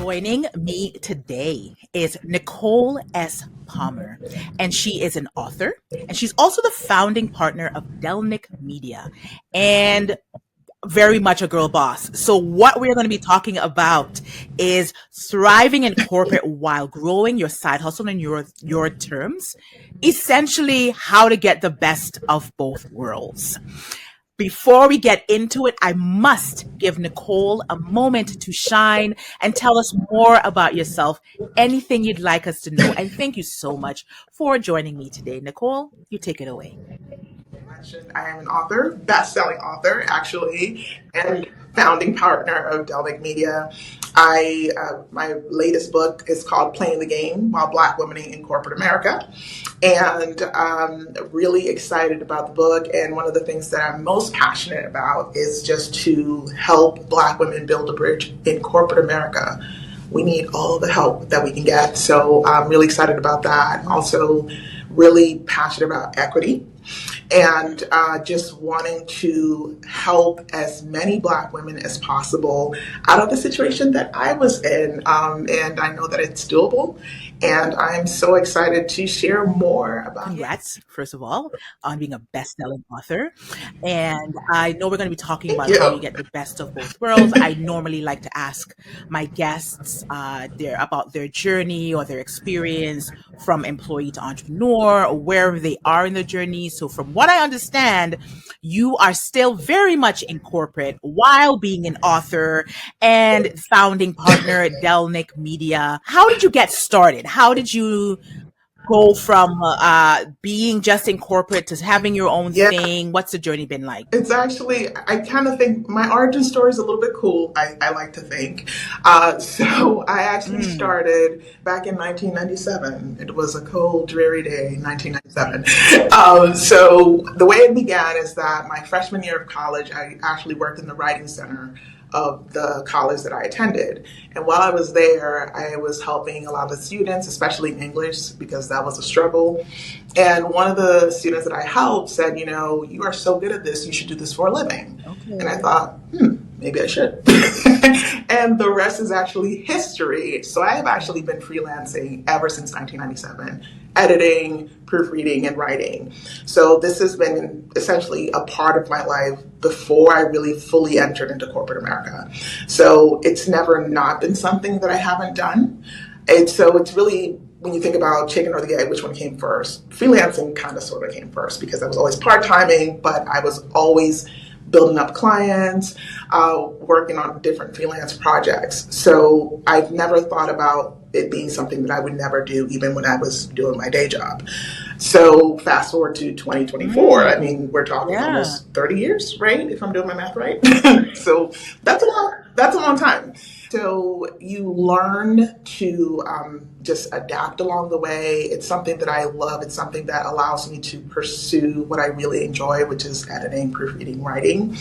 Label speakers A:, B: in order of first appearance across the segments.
A: Joining me today is Nicole S Palmer, and she is an author, and she's also the founding partner of Delnick Media, and very much a girl boss. So what we're going to be talking about is thriving in corporate while growing your side hustle in your terms. Essentially, how to get the best of both worlds. Before we get into it, I must give Nicole a moment to shine and tell us more about yourself, anything you'd like us to know. And thank you so much for joining me today. Nicole, you take it away.
B: I am an author, best-selling author, actually, and founding partner of Delnick Media. My latest book is called Playing the Game While Black Women in Corporate America, and I'm really excited about the book. And one of the things that I'm most passionate about is just to help Black women build a bridge in corporate America. We need all the help that we can get, so I'm really excited about that. Also, really passionate about equity and just wanting to help as many Black women as possible out of the situation that I was in. And I know that it's doable. And I'm so excited to share more about
A: Congrats, first of all, on being a best-selling author. And I know we're going to be talking about how you get the best of both worlds. I normally like to ask my guests about their journey or their experience from employee to entrepreneur or wherever they are in the journey. So from what I understand, you are still very much in corporate while being an author and founding partner at Delnick Media. How did you get started? How did you go from being just in corporate to having your own thing? What's the journey been like?
B: It's actually, I kind of think my origin story is a little bit cool, I like to think. So I actually started back in 1997. It was a cold, dreary day in 1997. So the way it began is that my freshman year of college, I actually worked in the writing center of the college that I attended. And while I was there, I was helping a lot of the students, especially in English, because that was a struggle. And one of the students that I helped said, you are so good at this, you should do this for a living. Okay. And I thought, maybe I should. And the rest is actually history. So I have actually been freelancing ever since 1997, editing, proofreading, and writing. So this has been essentially a part of my life before I really fully entered into corporate America. So it's never not been something that I haven't done. And so it's really, when you think about chicken or the egg, which one came first? Freelancing kind of sort of came first because I was always part-timing, but I was always building up clients, working on different freelance projects. So I've never thought about it being something that I would never do, even when I was doing my day job. So fast forward to 2024, I mean, we're talking almost 30 years, right? If I'm doing my math right. So that's a long time. So you learn to just adapt along the way. It's something that I love. It's something that allows me to pursue what I really enjoy, which is editing, proofreading, writing.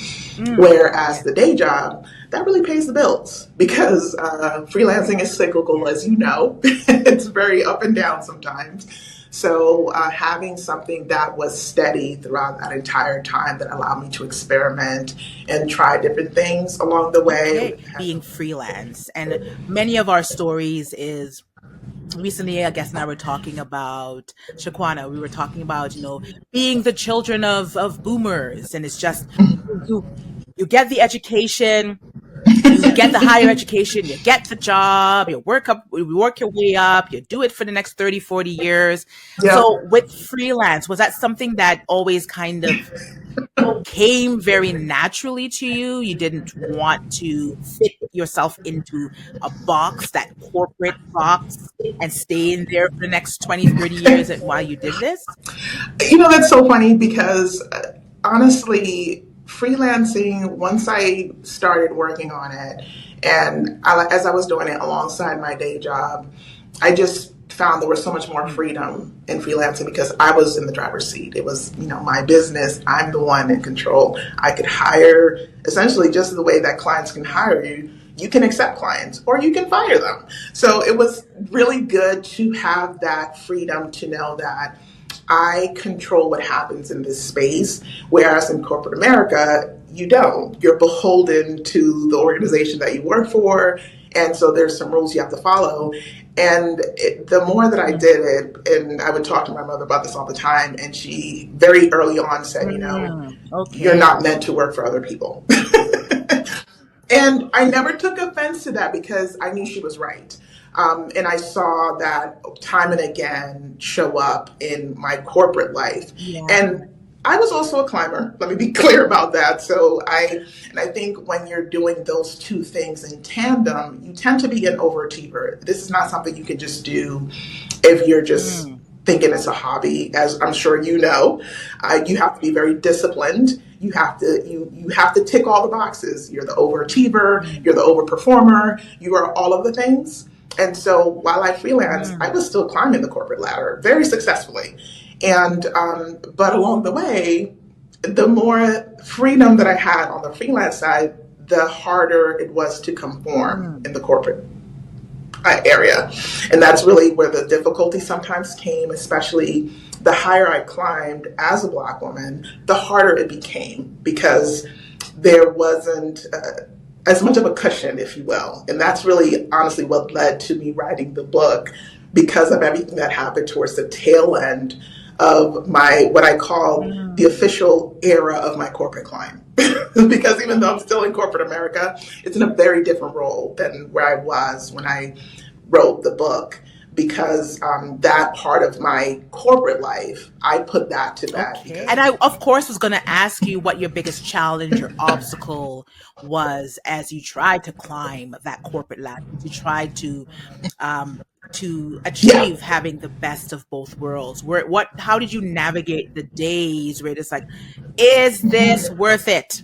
B: Whereas the day job, that really pays the bills because freelancing is cyclical, as you know. It's very up and down sometimes. So having something that was steady throughout that entire time that allowed me to experiment and try different things along the way.
A: Being freelance. And many of our stories is recently, I guess now we're talking about Shaquana. We were talking about, being the children of boomers. And it's just, you get the education, you get the higher education, you get the job, you work your way up, you do it for the next 30, 40 years. Yeah. So with freelance, was that something that always kind of came very naturally to you? You didn't want to fit yourself into a box, that corporate box, and stay in there for the next 20, 30 years while you did this?
B: That's so funny because honestly, freelancing, once I started working on it, and as I was doing it alongside my day job, I just found there was so much more freedom in freelancing because I was in the driver's seat. It was, my business. I'm the one in control. I could hire, essentially just the way that clients can hire you. You can accept clients or you can fire them. So it was really good to have that freedom to know that I control what happens in this space, whereas in corporate America, you don't. You're beholden to the organization that you work for, And so there's some rules you have to follow. And the more that I did it, and I would talk to my mother about this all the time, and she very early on said, you're
A: Okay.
B: not meant to work for other people. And I never took offense to that because I knew she was right. And I saw that time and again show up in my corporate life.
A: Yeah.
B: And I was also a climber. Let me be clear about that. And I think when you're doing those two things in tandem, you tend to be an overachiever. This is not something you can just do if you're just
A: Mm,
B: thinking it's a hobby, as I'm sure you know. You have to be very disciplined. You have to tick all the boxes. You're the overachiever. You're
A: mm,
B: the overperformer. You are all of the things. And so while I freelance, I
A: mm,
B: was still climbing the corporate ladder very successfully. And but along the way, the more freedom that I had on the freelance side, the harder it was to conform
A: mm.
B: in the corporate area. And that's really where the difficulty sometimes came, especially the higher I climbed as a Black woman, the harder it became because there wasn't as much of a cushion, if you will. And that's really honestly what led to me writing the book because of everything that happened towards the tail end of my, what I call the
A: Mm.
B: official era of my corporate climb. Because even though I'm still in corporate America, it's in a very different role than where I was when I wrote the book. Because that part of my corporate life, I put that to bed
A: Okay.
B: because
A: And I, of course, was going to ask you what your biggest challenge or obstacle was as you tried to climb that corporate ladder, as you tried um, to
B: yeah.
A: achieve having the best of both worlds. How did you navigate the days where it's like, is this worth it?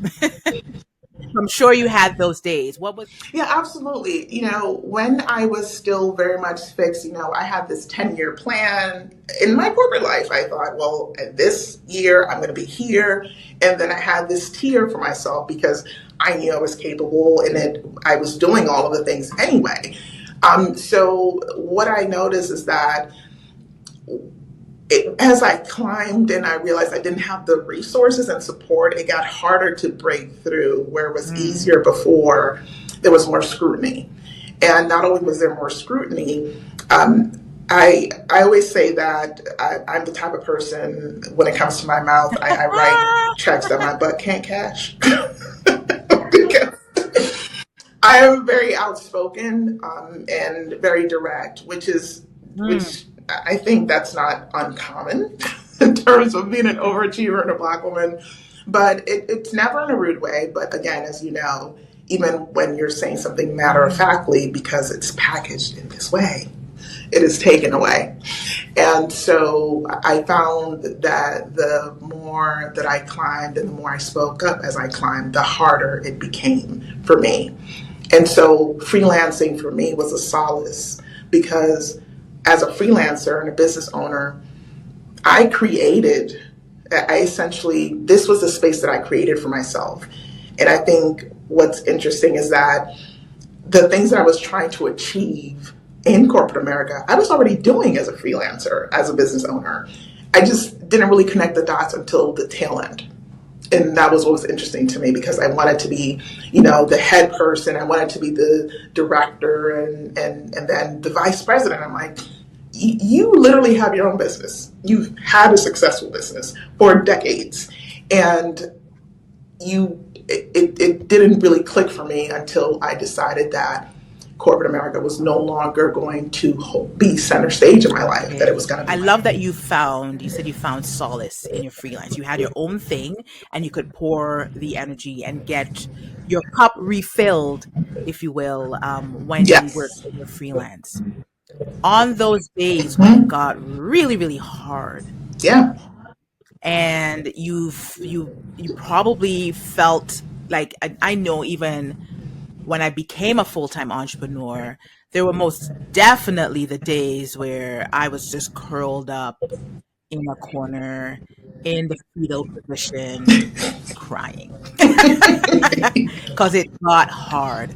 A: I'm sure you had those days. What was,
B: Yeah, absolutely. When I was still very much fixed, I had this 10-year plan in my corporate life. I thought, well, this year I'm going to be here. And then I had this tier for myself because I knew I was capable and I was doing all of the things anyway. So what I noticed is that as I climbed and I realized I didn't have the resources and support, it got harder to break through where it was
A: mm,
B: easier before there was more scrutiny. And not only was there more scrutiny, I always say that I'm the type of person, when it comes to my mouth, I write checks that my butt can't cash. Because I am very outspoken and very direct,
A: mm,
B: which I think that's not uncommon in terms of being an overachiever and a Black woman. But it's never in a rude way. But again, as you know, even when you're saying something matter of
A: mm.
B: factly, because it's packaged in this way, it is taken away. And so I found that the more that I climbed and the more I spoke up as I climbed, the harder it became for me. And so freelancing for me was a solace because as a freelancer and a business owner, I essentially, this was the space that I created for myself. And I think what's interesting is that the things that I was trying to achieve in corporate America, I was already doing as a freelancer, as a business owner. I just didn't really connect the dots until the tail end. And that was what was interesting to me because I wanted to be, the head person. I wanted to be the director and then the vice president. I'm like, you literally have your own business. You've had a successful business for decades. And it didn't really click for me until I decided that corporate America was no longer going to be center stage in my life, that it
A: Okay.
B: was going to
A: I
B: be
A: love that you said you found solace in your freelance. You had your own thing and you could pour the energy and get your cup refilled, if you will, when you worked
B: yes.
A: in your freelance. On those days when it
B: Hmm.
A: got really, really hard
B: Yeah.
A: and you probably felt like, I know even when I became a full-time entrepreneur, there were most definitely the days where I was just curled up in a corner in the fetal position crying because it got hard.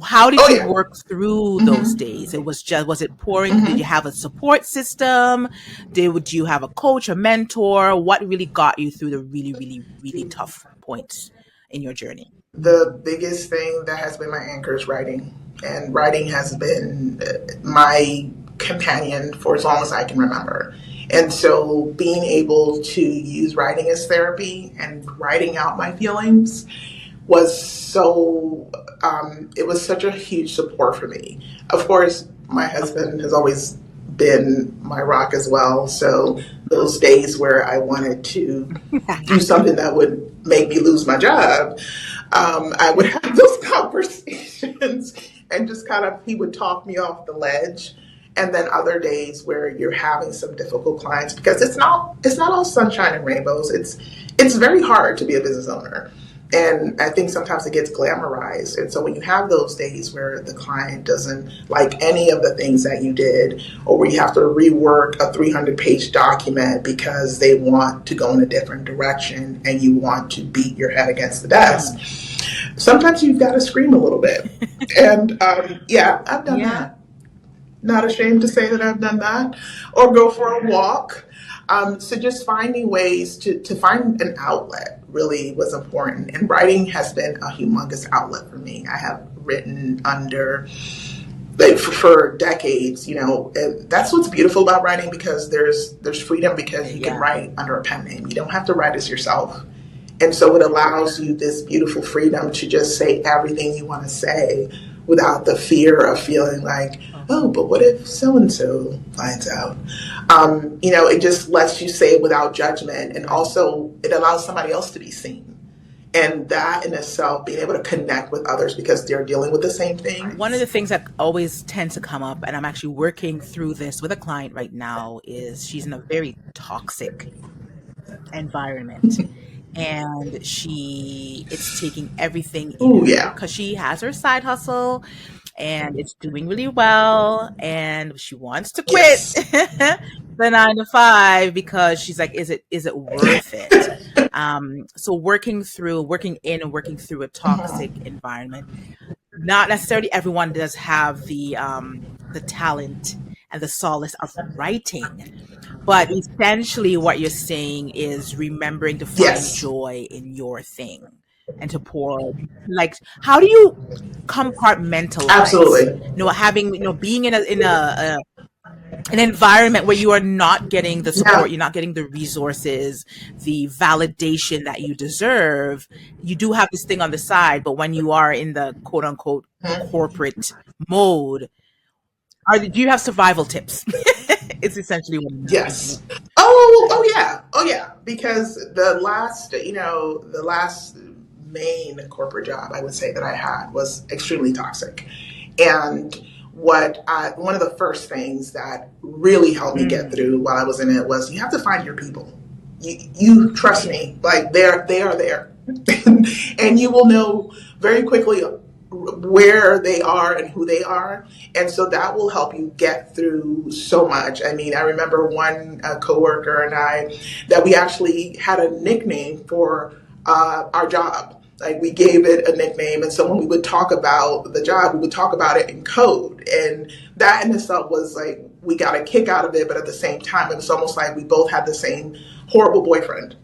A: How did
B: Oh
A: you
B: yeah.
A: work through those
B: Hmm.
A: days? Was it pouring? Did you
B: Hmm.
A: have a support system? Would you have a coach, a mentor? What really got you through the really, really, really tough points in your journey?
B: The biggest thing that has been my anchor is writing. and writing has been my companion for as long as I can remember. And so being able to use writing as therapy and writing out my feelings was so, it was such a huge support for me. Of course, my husband has always been my rock as well. So those days where I wanted to do something that would make me lose my job, I would have those conversations and just kind of, he would talk me off the ledge. And then other days where you're having some difficult clients, because it's not all sunshine and rainbows. It's very hard to be a business owner. And I think sometimes it gets glamorized. And so when you have those days where the client doesn't like any of the things that you did, or where you have to rework a 300-page document because they want to go in a different direction and you want to beat your head against the desk, sometimes you've got to scream a little bit. And yeah, I've done that. Not ashamed to say that I've done that, or go for a walk. So just finding ways to find an outlet really was important. And writing has been a humongous outlet for me. I have written under, like, for decades, and that's what's beautiful about writing, because there's freedom, because you can write under a pen name. You don't have to write as yourself. And so it allows you this beautiful freedom to just say everything you want to say without the fear of feeling like, oh, but what if so-and-so finds out? It just lets you say it without judgment. And also it allows somebody else to be seen. And that in itself, being able to connect with others because they're dealing with the same thing.
A: One of the things that always tends to come up, and I'm actually working through this with a client right now, is she's in a very toxic environment. And it's taking everything in her, because she has her side hustle and it's doing really well, and she wants to quit the 9 to 5 because she's like, is it worth it? So working through a toxic environment. Not necessarily everyone does have the talent and the solace of writing. But essentially what you're saying is remembering to find joy in your thing and to pour, like, how do you compartmentalize?
B: Absolutely.
A: Having, being in an environment where you are not getting the support, you're not getting the resources, the validation that you deserve. You do have this thing on the side, but when you are in the quote unquote corporate mode, do you have survival tips? It's essentially what I'm
B: Yes. Oh yeah. Because the last main corporate job I would say that I had was extremely toxic. And one of the first things that really helped me get through while I was in it was, you have to find your people. You trust me, like they are there. And you will know very quickly where they are and who they are. And so that will help you get through so much. I mean, I remember one coworker and I, that we actually had a nickname for our job. Like, we gave it a nickname. And so when we would talk about the job, we would talk about it in code. And that in itself was like, we got a kick out of it. But at the same time, it was almost like we both had the same horrible boyfriend.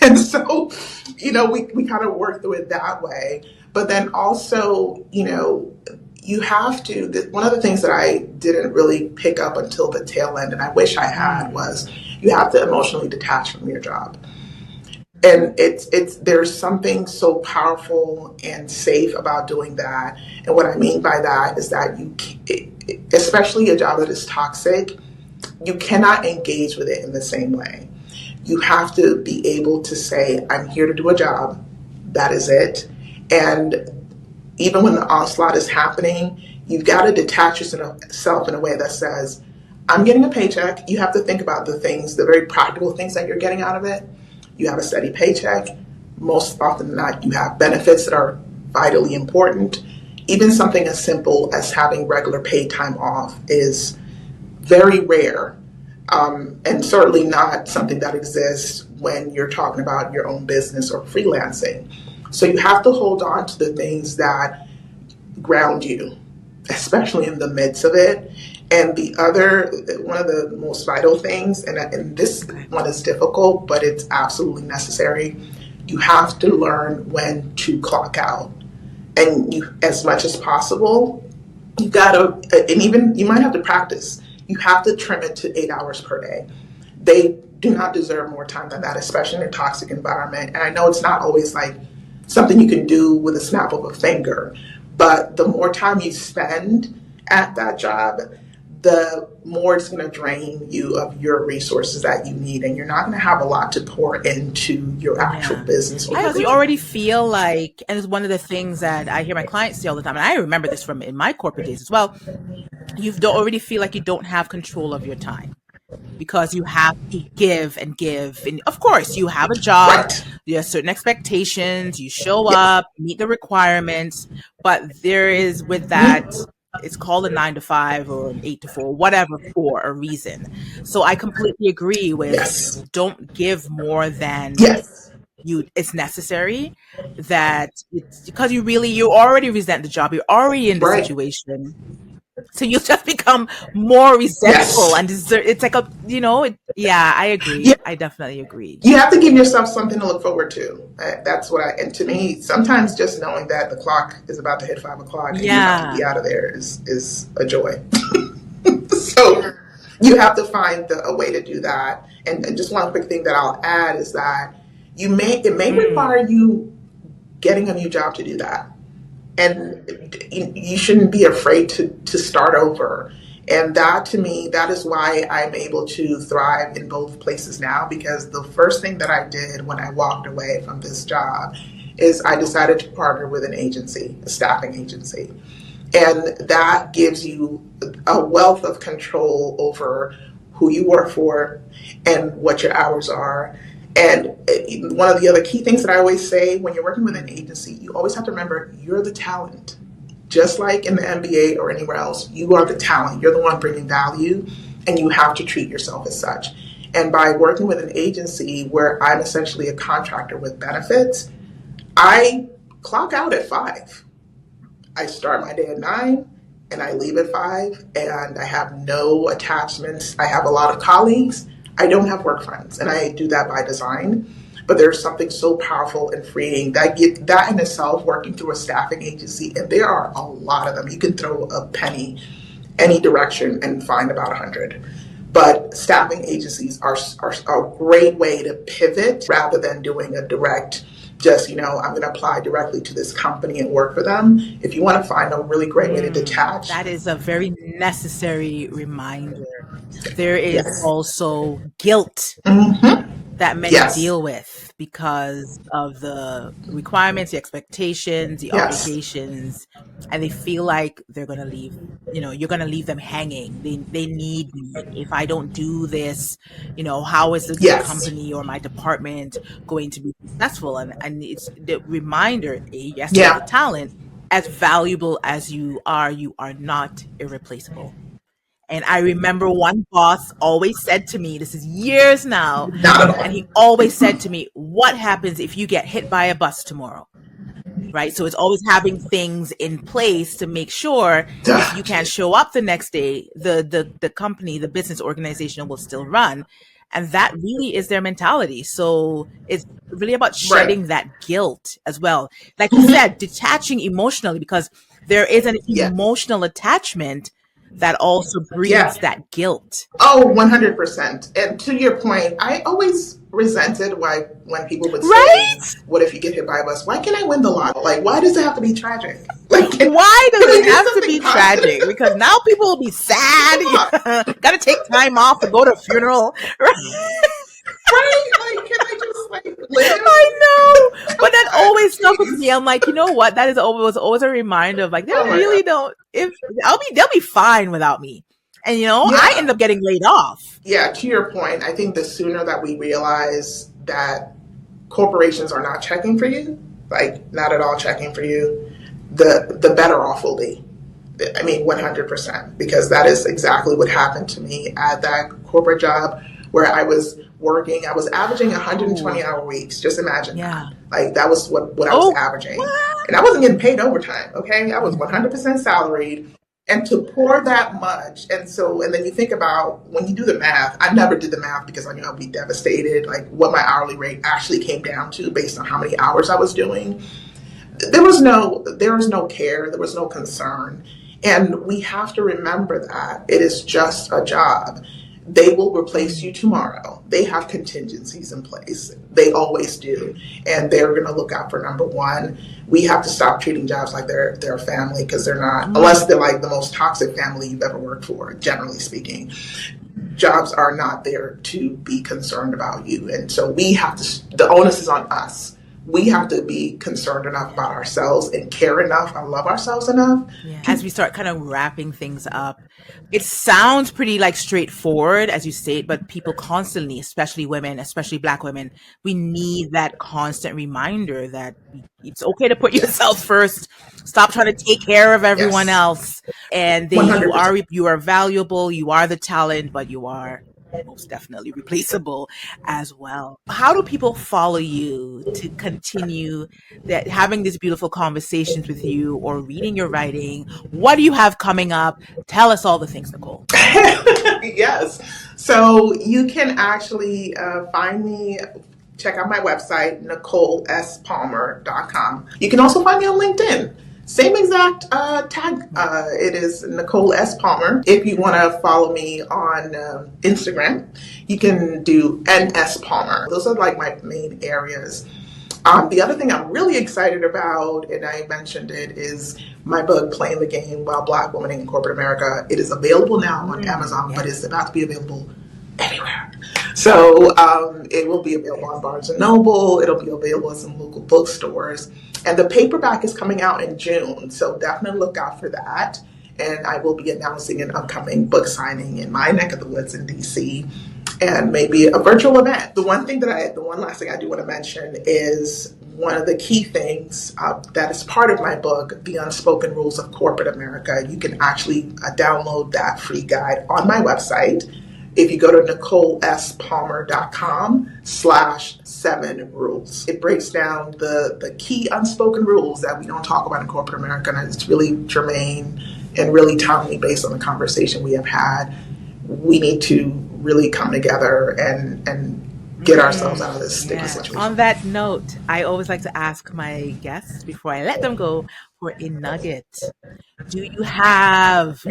B: And so, we kind of worked through it that way. But then also, you have to, one of the things that I didn't really pick up until the tail end, and I wish I had, was you have to emotionally detach from your job. And there's something so powerful and safe about doing that. And what I mean by that is that especially a job that is toxic, you cannot engage with it in the same way. You have to be able to say, I'm here to do a job. That is it. And even when the onslaught is happening, you've got to detach yourself in a way that says, I'm getting a paycheck. You have to think about the very practical things that you're getting out of it. You have a steady paycheck. Most often than not, you have benefits that are vitally important. Even something as simple as having regular paid time off is very rare, and certainly not something that exists when you're talking about your own business or freelancing. So you have to hold on to the things that ground you, especially in the midst of it. And one of the most vital things, and this one is difficult, but it's absolutely necessary. You have to learn when to clock out. And as much as possible, You gotta, and even you might have to practice. You have to trim it to 8 hours per day. They do not deserve more time than that, especially in a toxic environment. And I know it's not always like something you can do with a snap of a finger, but the more time you spend at that job, the more it's going to drain you of your resources that you need, and you're not going to have a lot to pour into your actual
A: Yeah.
B: business.
A: Because you already feel like, and it's one of the things that I hear my clients say all the time, and I remember this from in my corporate days as well. You already feel like you don't have control of your time because you have to give and give. And of course, you have a job,
B: Right.
A: there are certain expectations, you show
B: Yes.
A: up, meet the requirements, but there is with that, it's called a 9 to 5 or an 8 to 4, whatever, for a reason. So I completely agree with
B: Yes.
A: don't give more than
B: Yes.
A: it's necessary, that it's because you already resent the job, you're already in the
B: Right.
A: situation, so you just become more resentful
B: Yes.
A: and it's like yeah, I
B: Yeah.
A: agree, I definitely agree.
B: You have to give yourself something to look forward to. That's what and to me, sometimes just knowing that the clock is about to hit 5 o'clock and you have to
A: Yeah.
B: be out of there is a joy. So you have to find a way to do that. And just one quick thing that I'll add is that it may
A: Mm.
B: require you getting a new job to do that. And you shouldn't be afraid to start over. And that to me, that is why I'm able to thrive in both places now, because the first thing that I did when I walked away from this job is I decided to partner with an agency, a staffing agency. And that gives you a wealth of control over who you work for and what your hours are. And one of the other key things that I always say when you're working with an agency, you always have to remember you're the talent. Just like in the MBA or anywhere else, you are the talent. You're the one bringing value, and you have to treat yourself as such. And by working with an agency where I'm essentially a contractor with benefits, I clock out at 5. I start my day at 9 and I leave at 5, and I have no attachments. I have a lot of colleagues. I don't have work friends, and I do that by design. But there's something so powerful and freeing that in itself, working through a staffing agency, and there are a lot of them. You can throw a penny any direction and find about 100. But staffing agencies are a great way to pivot rather than doing a direct, just, I'm going to apply directly to this company and work for them. If you want to find a really great way to detach.
A: That is a very necessary reminder. There is
B: Yes.
A: also guilt
B: Mm-hmm.
A: that many
B: Yes.
A: deal with because of the requirements, the expectations, the
B: Yes.
A: obligations, and they feel like they're going to leave, you're going to leave them hanging. They need me. If I don't do this, how is the
B: Yes.
A: company or my department going to be successful? And it's the reminder, yes, you're the
B: Yeah.
A: talent. As valuable as you are not irreplaceable. And I remember one boss always said to me, this is years now,
B: Not at
A: and
B: all.
A: he always said to me, what happens if you get hit by a bus tomorrow? Right? So it's always having things in place to make sure if you can't show up the next day, the company, the business organization will still run. And that really is their mentality. So it's really about
B: Right.
A: shedding that guilt as well. Like you said, detaching emotionally, because there is an
B: Yes.
A: emotional attachment that also breeds
B: Yeah.
A: that guilt.
B: Oh, 100%. And to your point, I always resented why when people would say,
A: Right?
B: what if you get hit by a bus? Why can't I win the lotto? Like, why does it have to be tragic? Like,
A: Why does
B: can we
A: it
B: do
A: have to
B: something
A: be tragic?
B: positive?
A: Because now people will be sad.
B: Come on.
A: Got to take time off to go to a funeral.
B: Right? Like, can I just, like, live?
A: I know, but
B: Come
A: that
B: on,
A: always stuck with me.
B: please.
A: I'm like, you know what? That is was always a reminder of like, they
B: Oh my God.
A: really don't. If they'll be fine without me. And I end
B: Yeah.
A: up getting laid off.
B: Yeah, to your point, I think the sooner that we realize that corporations are not checking for you, like not at all checking for you, the better off we'll be. I mean, 100%, because that is exactly what happened to me at that corporate job where I was working. I was averaging 120-hour weeks. Just imagine that.
A: Yeah.
B: Like, that was what I was
A: Oh,
B: averaging.
A: what?
B: And I wasn't getting paid overtime, okay? I was 100% salaried. And to pour that much, and then you think about when you do the math, I never did the math because I knew I'd be devastated, like what my hourly rate actually came down to based on how many hours I was doing. There was no care, there was no concern. And we have to remember that it is just a job. They will replace you tomorrow. They have contingencies in place. They always do. And they're going to look out for number one. We have to stop treating jobs like they're a family, because they're not, unless they're like the most toxic family you've ever worked for, generally speaking. Jobs are not there to be concerned about you. And so we have to, the onus is on us. We have to be concerned enough about ourselves and care enough and love ourselves enough.
A: Yeah. As we start kind of wrapping things up, it sounds pretty like straightforward, as you state, but people constantly, especially women, especially Black women, we need that constant reminder that it's okay to put yourself
B: Yes.
A: first. Stop trying to take care of everyone
B: Yes.
A: else. And then
B: 100%.
A: you are valuable, you are the talent, but you are most definitely replaceable as well. How do people follow you to continue that having these beautiful conversations with you or reading your writing? What do you have coming up? Tell us all the things, Nicole.
B: Yes. So you can actually find me. Check out my website, NicoleSPalmer.com. You can also find me on LinkedIn. Same exact tag. It is Nicole S Palmer. If you want to follow me on Instagram, you can do NS Palmer. Those are like my main areas. The other thing I'm really excited about, and I mentioned it, is my book, Playing the Game While Black Women in Corporate America. It is available now on Amazon, but it's about to be available anywhere. So it will be available on Barnes & Noble. It'll be available in some local bookstores. And the paperback is coming out in June, so definitely look out for that. And I will be announcing an upcoming book signing in my neck of the woods in DC, and maybe a virtual event. The one last thing I do want to mention is one of the key things that is part of my book, The Unspoken Rules of Corporate America. You can actually download that free guide on my website. If you go to NicoleSPalmer.com/7 rules, it breaks down the key unspoken rules that we don't talk about in corporate America, and it's really germane and really timely based on the conversation we have had. We need to really come together and get ourselves out of this sticky situation.
A: On that note, I always like to ask my guests before I let them go for a nugget. You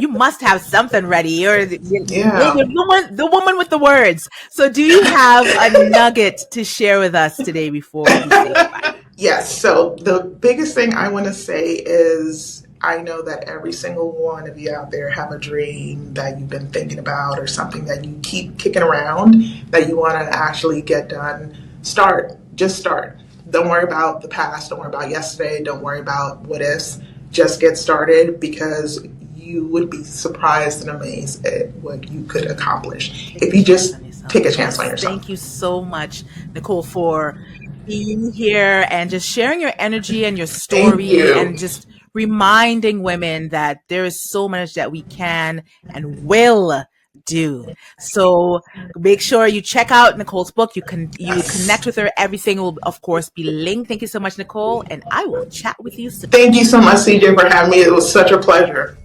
A: must have something ready, or
B: Yeah.
A: the woman with the words. So do you have a nugget to share with us today before we say goodbye?
B: Yes. So the biggest thing I want to say is, I know that every single one of you out there have a dream that you've been thinking about, or something that you keep kicking around that you want to actually get done. Start. Just start. Don't worry about the past. Don't worry about yesterday. Don't worry about what ifs. Just get started, because you would be surprised and amazed at what you could accomplish if you just take a chance on yourself.
A: Thank you so much, Nicole, for being here and just sharing your energy and your story, and just reminding women that there is so much that we can and will do. So make sure you check out Nicole's book. You connect with her. Everything will, of course, be linked. Thank you so much, Nicole, and I will chat with you soon.
B: Thank you so much, CJ, for having me. It was such a pleasure.